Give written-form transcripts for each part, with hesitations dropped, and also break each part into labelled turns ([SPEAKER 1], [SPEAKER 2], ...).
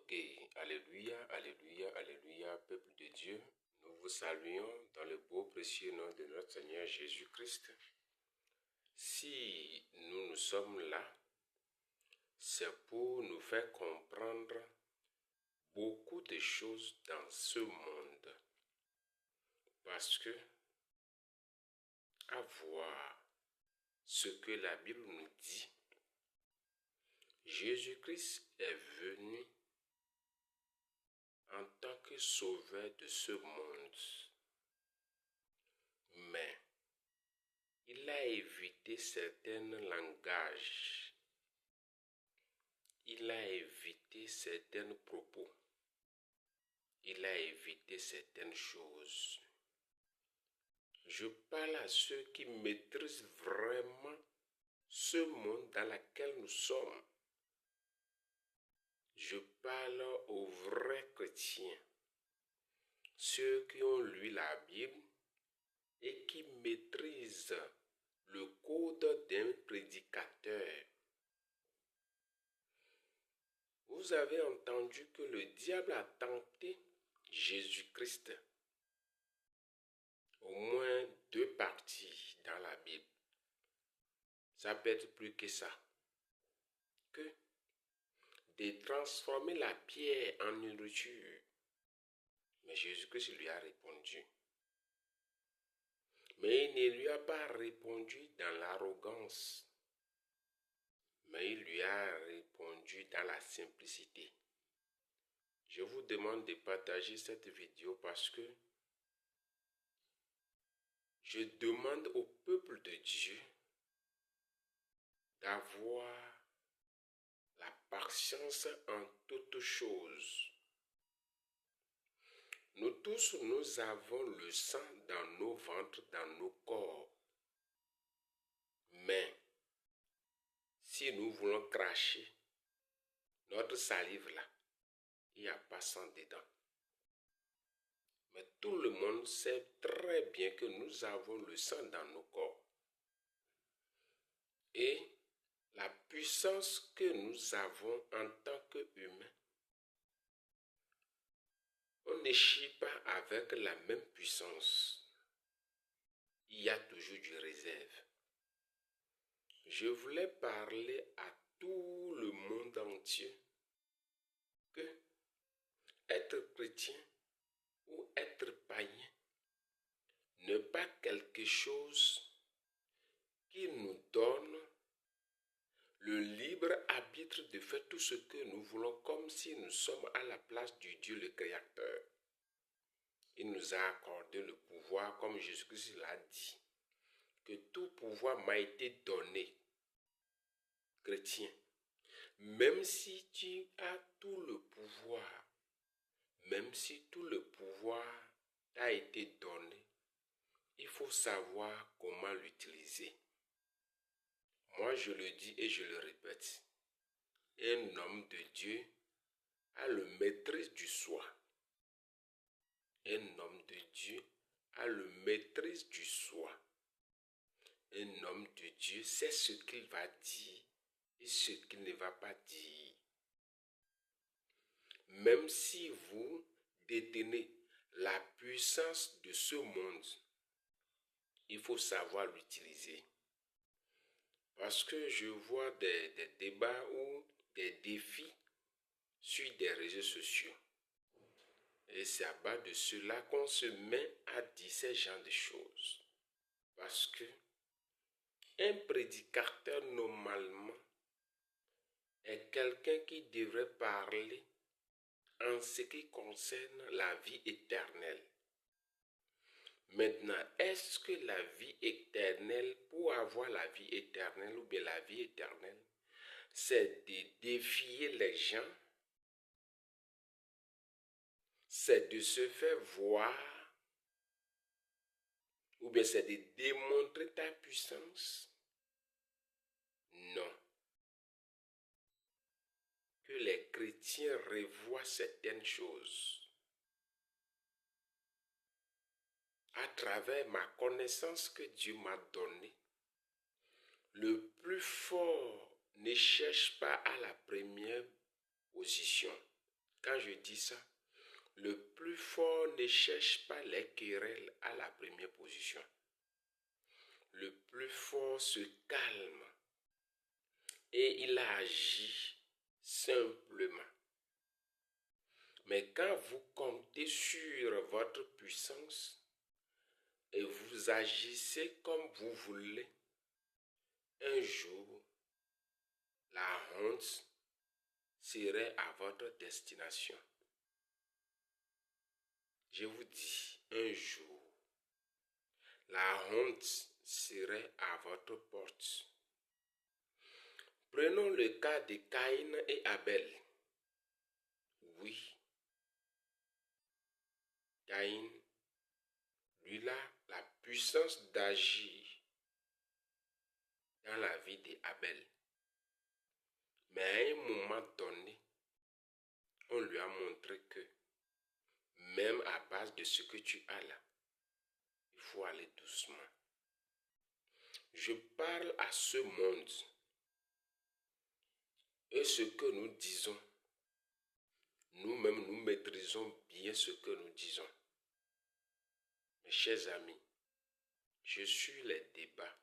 [SPEAKER 1] Ok, alléluia, alléluia, alléluia, peuple de Dieu. Nous vous saluons dans le beau précieux nom de notre Seigneur Jésus-Christ. Si nous sommes là, c'est pour nous faire comprendre beaucoup de choses dans ce monde. Parce que, à voir ce que la Bible nous dit, Jésus-Christ est venu en tant que sauveur de ce monde. Mais il a évité certains langages. Il a évité certains propos. Il a évité certaines choses. Je parle à ceux qui maîtrisent vraiment ce monde dans lequel nous sommes. Je parle aux vrais chrétiens, ceux qui ont lu la Bible et qui maîtrisent le code d'un prédicateur. Vous avez entendu que le diable a tenté Jésus-Christ. Au moins 2 parties dans la Bible. Ça peut être plus que ça. Que de transformer la pierre en nourriture. Mais Jésus-Christ lui a répondu. Mais il ne lui a pas répondu dans l'arrogance. Mais il lui a répondu dans la simplicité. Je vous demande de partager cette vidéo parce que je demande au peuple de Dieu d'avoir la patience en toutes choses. Nous tous, nous avons le sang dans nos ventres, dans nos corps. Mais, si nous voulons cracher notre salive là, il n'y a pas sang dedans. Mais tout le monde sait très bien que nous avons le sang dans nos corps. Et la puissance que nous avons en tant qu'humains, on ne chie pas avec la même puissance. Il y a toujours du réserve. Je voulais parler à tout le monde entier que être chrétien ou être païen n'est pas quelque chose qui nous donne le libre arbitre de faire tout ce que nous voulons comme si nous sommes à la place du Dieu le Créateur. Il nous a accordé le pouvoir, comme Jésus-Christ l'a dit, que tout pouvoir m'a été donné, chrétien. Même si tu as tout le pouvoir, même si tout le pouvoir t'a été donné, il faut savoir comment l'utiliser. Moi, je le dis et je le répète. Un homme de Dieu a le maîtrise du soi. Un homme de Dieu a le maîtrise du soi. Un homme de Dieu sait ce qu'il va dire et ce qu'il ne va pas dire. Même si vous détenez la puissance de ce monde, il faut savoir l'utiliser. Parce que je vois des débats ou des défis sur des réseaux sociaux. Et c'est à bas de cela qu'on se met à dire ces genres de choses. Parce que un prédicateur, normalement, est quelqu'un qui devrait parler en ce qui concerne la vie éternelle. Maintenant, est-ce que la vie éternelle, pour avoir la vie éternelle ou bien la vie éternelle, c'est de défier les gens, c'est de se faire voir, ou bien c'est de démontrer ta puissance? Non. Que les chrétiens revoient certaines choses. À travers ma connaissance que Dieu m'a donnée, le plus fort ne cherche pas à la première position, quand je dis ça, le plus fort ne cherche pas les querelles à la première position. Le plus fort se calme et il agit simplement. Mais quand vous comptez sur votre puissance et vous agissez comme vous voulez, un jour, la honte serait à votre destination. Je vous dis, un jour, la honte serait à votre porte. Prenons le cas de Caïn et Abel. Oui, Caïn, lui a la puissance d'agir dans la vie d'Abel. Mais à un moment donné, on lui a montré que même à base de ce que tu as là, il faut aller doucement. Je parle à ce monde et ce que nous disons, nous-mêmes nous maîtrisons bien ce que nous disons. Mes chers amis, je suis les débats,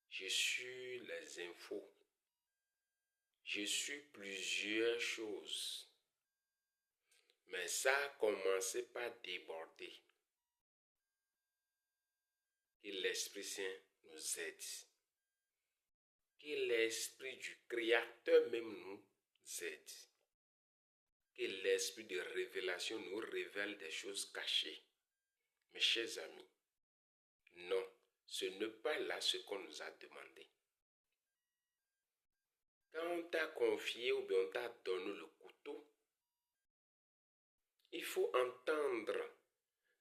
[SPEAKER 1] je suis les infos, je suis plusieurs choses. Mais ça a commencé par déborder. Que l'Esprit Saint nous aide. Que l'Esprit du Créateur même nous aide. Que l'Esprit de révélation nous révèle des choses cachées. Mes chers amis, non, ce n'est pas là ce qu'on nous a demandé. Quand on t'a confié ou bien on t'a donné le couteau, il faut entendre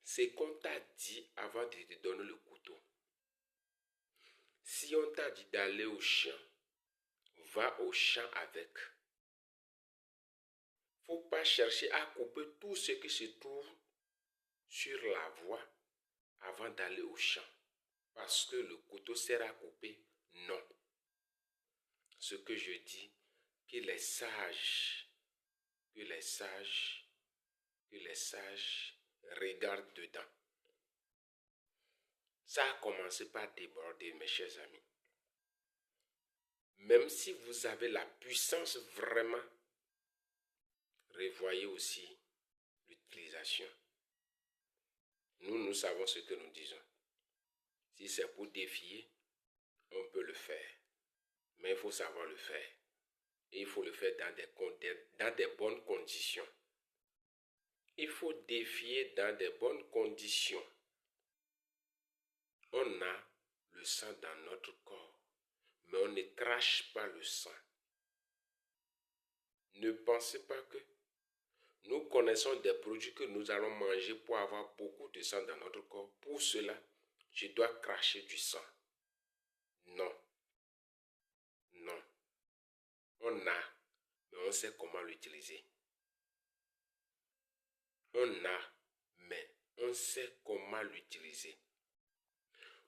[SPEAKER 1] ce qu'on t'a dit avant de te donner le couteau. Si on t'a dit d'aller au champ, va au champ avec. Faut pas chercher à couper tout ce qui se trouve sur la voie avant d'aller au champ. Parce que le couteau sert à couper. Non. Ce que je dis, que les sages regardent dedans. Ça a commencé par déborder, mes chers amis. Même si vous avez la puissance vraiment, revoyez aussi l'utilisation. Nous savons ce que nous disons. Si c'est pour défier, on peut le faire. Mais il faut savoir le faire. Et il faut le faire dans des bonnes conditions. Il faut défier dans des bonnes conditions. On a le sang dans notre corps, mais on ne crache pas le sang. Ne pensez pas que nous connaissons des produits que nous allons manger pour avoir beaucoup de sang dans notre corps. Pour cela, je dois cracher du sang. Non. Non. On a, mais on sait comment l'utiliser. On a, mais on sait comment l'utiliser.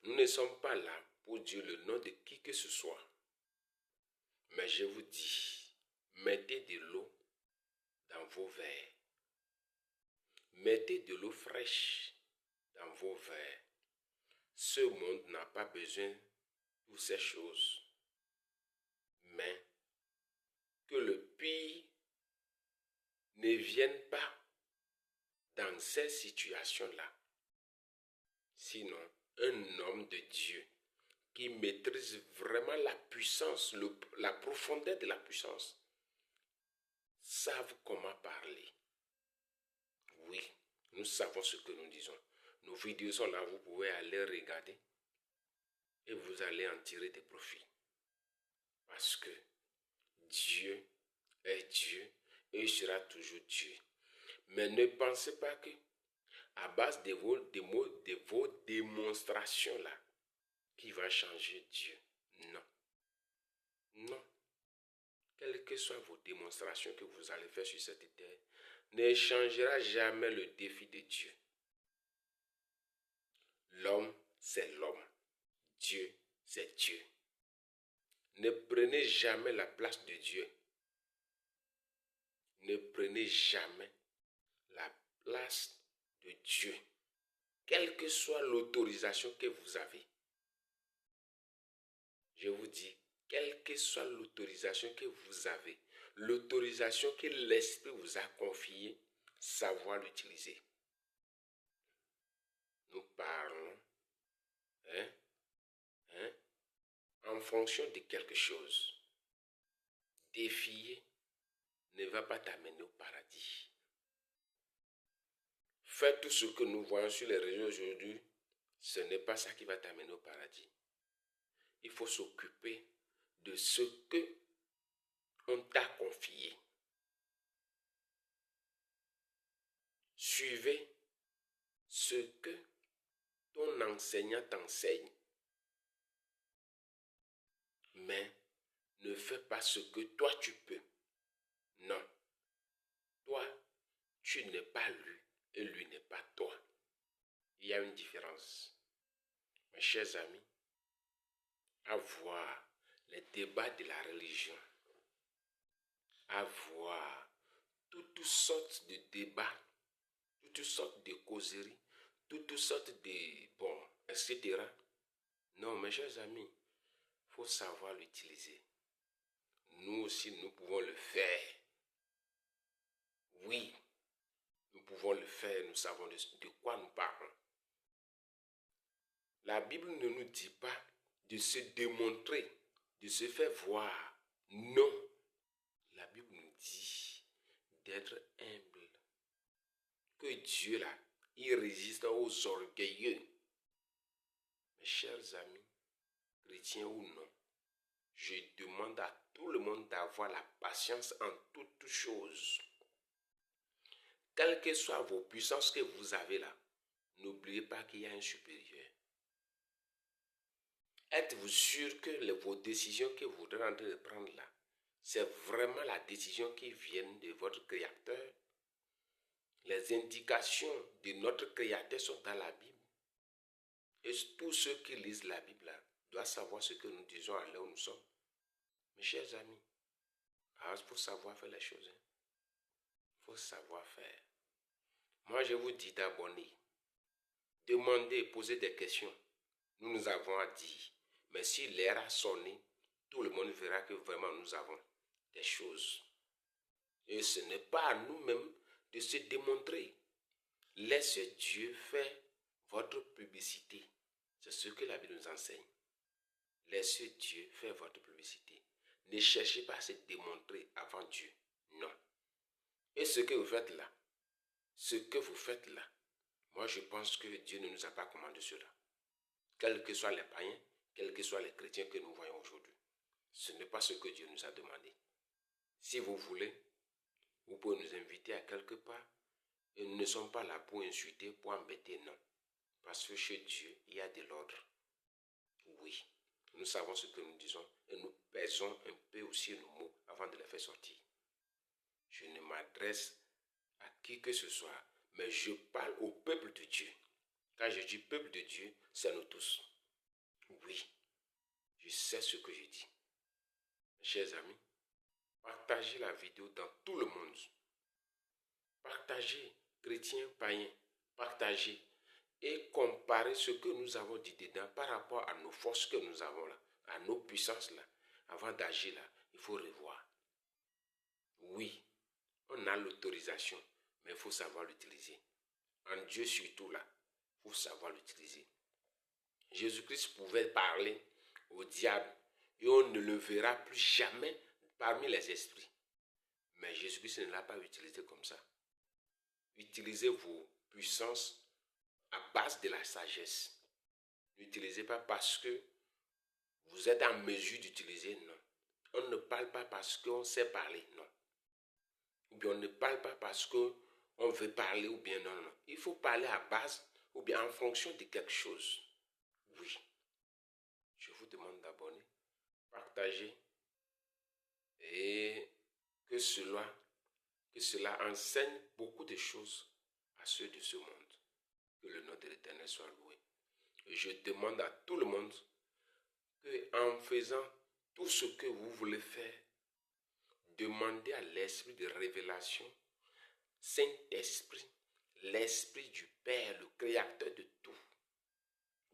[SPEAKER 1] Nous ne sommes pas là pour dire le nom de qui que ce soit. Mais je vous dis, mettez de l'eau dans vos verres. Mettez de l'eau fraîche dans vos verres. Ce monde n'a pas besoin de toutes ces choses. Mais que le pire ne vienne pas dans ces situations-là. Sinon, un homme de Dieu qui maîtrise vraiment la puissance, la profondeur de la puissance, savent comment parler. Oui, nous savons ce que nous disons. Nos vidéos sont là, vous pouvez aller regarder et vous allez en tirer des profits. Parce que Dieu est Dieu et il sera toujours Dieu. Mais ne pensez pas que à base de vos démonstrations là, qui va changer Dieu. Non. Non. Quelles que soient vos démonstrations que vous allez faire sur cette terre, ne changera jamais le défi de Dieu. L'homme, c'est l'homme. Dieu, c'est Dieu. Ne prenez jamais la place de Dieu. Ne prenez jamais la place de Dieu, quelle que soit l'autorisation que vous avez. Je vous dis, quelle que soit l'autorisation que vous avez, l'autorisation que l'Esprit vous a confiée, savoir l'utiliser. Nous parlons en fonction de quelque chose. Défier ne va pas t'amener au paradis. Faire tout ce que nous voyons sur les réseaux aujourd'hui, ce n'est pas ça qui va t'amener au paradis. Il faut s'occuper de ce que on t'a confié. Suivez ce que ton enseignant t'enseigne. Mais ne fais pas ce que toi tu peux. Non. Toi, tu n'es pas lui et lui n'est pas toi. Il y a une différence. Mes chers amis, à voir les débats de la religion, à voir toutes sortes de débats, toutes sortes de causeries, toutes sortes de etc. Non, mes chers amis, il faut savoir l'utiliser. Nous aussi, nous pouvons le faire. Oui, nous pouvons le faire, nous savons de quoi nous parlons. La Bible ne nous dit pas de se démontrer, de se faire voir. Non. La Bible nous dit d'être humble. Que Dieu là, il résiste aux orgueilleux. Mes chers amis, chrétiens ou non, je demande à tout le monde d'avoir la patience en toutes choses. Quelles que soient vos puissances que vous avez là, n'oubliez pas qu'il y a un supérieur. Êtes-vous sûr que vos décisions que vous êtes en train de prendre là, c'est vraiment la décision qui vient de votre Créateur? Les indications de notre Créateur sont dans la Bible. Et tous ceux qui lisent la Bible là, doivent savoir ce que nous disons à l'heure où nous sommes. Mes chers amis, il faut savoir faire les choses. Il faut savoir faire. Moi, je vous dis d'abonner. Demandez, posez des questions. Nous avons à dire. Mais si l'air a sonné, tout le monde verra que vraiment nous avons des choses. Et ce n'est pas à nous-mêmes de se démontrer. Laissez Dieu faire votre publicité. C'est ce que la Bible nous enseigne. Laissez Dieu faire votre publicité. Ne cherchez pas à se démontrer avant Dieu. Non. Et ce que vous faites là, moi je pense que Dieu ne nous a pas commandé cela. Quels que soient les païens, quels que soient les chrétiens que nous voyons aujourd'hui, ce n'est pas ce que Dieu nous a demandé. Si vous voulez, vous pouvez nous inviter à quelque part. Et nous ne sommes pas là pour insulter, pour embêter, non. Parce que chez Dieu, il y a de l'ordre. Oui, nous savons ce que nous disons et nous pesons un peu aussi nos mots avant de les faire sortir. Je ne m'adresse à qui que ce soit, mais je parle au peuple de Dieu. Quand je dis peuple de Dieu, c'est nous tous. Oui, je sais ce que je dis. Mes chers amis, partagez la vidéo dans tout le monde. Partagez, chrétiens, païens, partagez et comparez ce que nous avons dit dedans par rapport à nos forces que nous avons là, à nos puissances là. Avant d'agir là, il faut revoir. Oui, on a l'autorisation, mais il faut savoir l'utiliser. En Dieu surtout là, il faut savoir l'utiliser. Jésus-Christ pouvait parler au diable et on ne le verra plus jamais parmi les esprits. Mais Jésus-Christ ne l'a pas utilisé comme ça. Utilisez vos puissances à base de la sagesse. N'utilisez pas parce que vous êtes en mesure d'utiliser, non. On ne parle pas parce qu'on sait parler, non. Ou bien on ne parle pas parce qu'on veut parler, ou bien non, non. Il faut parler à base, ou bien en fonction de quelque chose. Oui. Je vous demande d'abonner, partager, et que cela enseigne beaucoup de choses à ceux de ce monde. Que le nom de l'Éternel soit loué. Et je demande à tout le monde que en faisant tout ce que vous voulez faire, demander à l'esprit de révélation, Saint-Esprit, l'Esprit du Père, le Créateur de tout.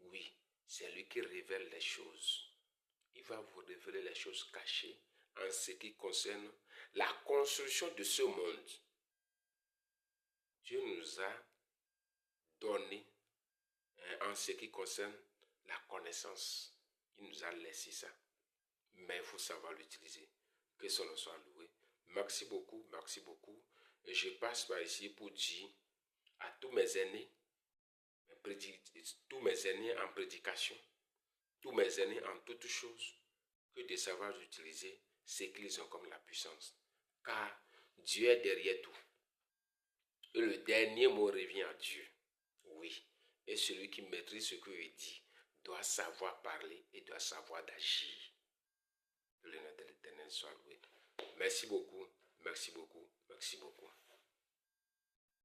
[SPEAKER 1] Oui, c'est lui qui révèle les choses. Il va vous révéler les choses cachées en ce qui concerne la construction de ce monde. Dieu nous a donné, en ce qui concerne la connaissance, il nous a laissé ça. Mais il faut savoir l'utiliser. Que son nom soit loué. Merci beaucoup, merci beaucoup. Et je passe par ici pour dire à tous mes aînés, tous mes aînés en prédication, tous mes aînés en toutes choses, que de savoir utiliser ce qu'ils ont comme la puissance. Car Dieu est derrière tout. Et le dernier mot revient à Dieu. Oui. Et celui qui maîtrise ce qu'il dit doit savoir parler et doit savoir d'agir. Que le nom de l'Éternel soit loué. Merci beaucoup, merci beaucoup, merci beaucoup.